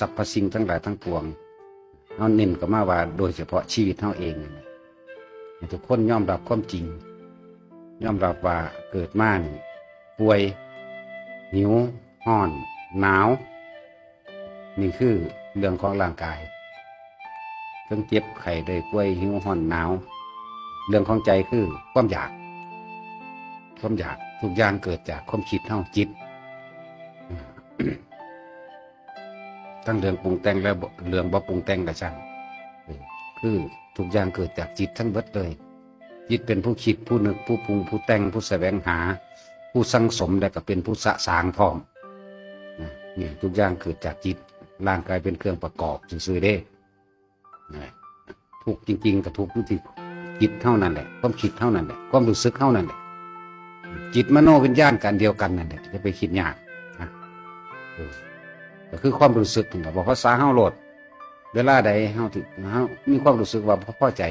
สรรพสิ่งทั้งหลายทั้งปวงเอาเน้นก็มาว่าโดยเฉพาะชีวิตเราเองทุกคนยอมรับความจริงยอมรับว่าเกิดมาป่วยหิวห้อนหนาวนี่คือเรื่องของร่างกายทั้งเจ็บไข้ได้ป่วยหิวห้อนหนาวเรื่องของใจคือความอยากทุกอย่างเกิดจากความคิดเท่าจิต ทั้งเรื่องปรุงแต่งและเรื่องบ่ปรุงแต่งกับฉันคือทุกอย่างเกิดจากจิตทั้งเบิดเลยจิตเป็นผู้คิดผู้นึกผู้ปรุงผู้แต่งผู้แสวงหาผู้สังสมและก็เป็นผู้สะสางพร้อมนี่ทุกอย่างเกิดจากจิตร่างกายเป็นเครื่องประกอบซื่อๆเด้ทุกจริงๆกับทุกที่จิตเท่านั้นแหละความคิดเท่านั้นแหละความรู้สึกเท่านั้นแหละจิตมโนวิญญาณกันเดียวกันนั่นแหละจะไปคิดยากนะก็คือความรู้สึกถึงกับภาษาเฮาโลดเวลาใดเฮาที่เฮามีความรู้สึกว่าพอใจ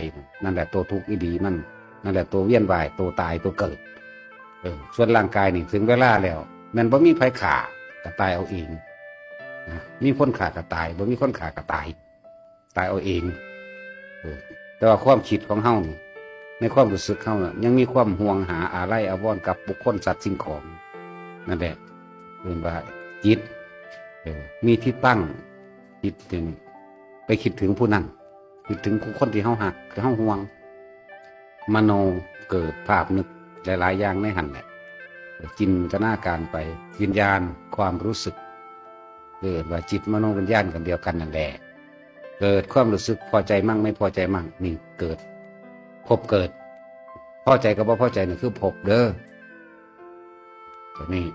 นั่นแหละตัวทุกข์อีดีมันนั่นแหละตัวเวียนว่ายตัวตายตัวเกิดส่วนร่างกายนี่ถึงเวลาแล้วมันบ่มีไผฆ่าก็ตายเอาเองมีคนฆ่าก็ตายบ่มีคนฆ่าก็ตายเอาเองแต่ว่าความคิดของเฮานี่ในความรู้สึกเฮาน่ะยังมีความห่วงหาอาลัยอาวรณ์กับบุคคลสัตว์สิ่งของนั่นแหละเรียกว่าจิตมีที่ตั้งจิตไปคิดถึงผู้นั้นคิดถึงคนที่เฮาหักที่เฮาห่วงมโนเกิดภาพนึกหลายๆอย่างในหันแหละจินตนาการไปวิญญาณความรู้สึกเกิดว่าจิตมโนวิญญาณกันเดียวกันนั่นแหละเกิดความรู้สึกพอใจมั่งไม่พอใจมั่งนี่เกิดพบเกิดพอใจกับบ่พอใจนี่คือพบเด้อตัวนี้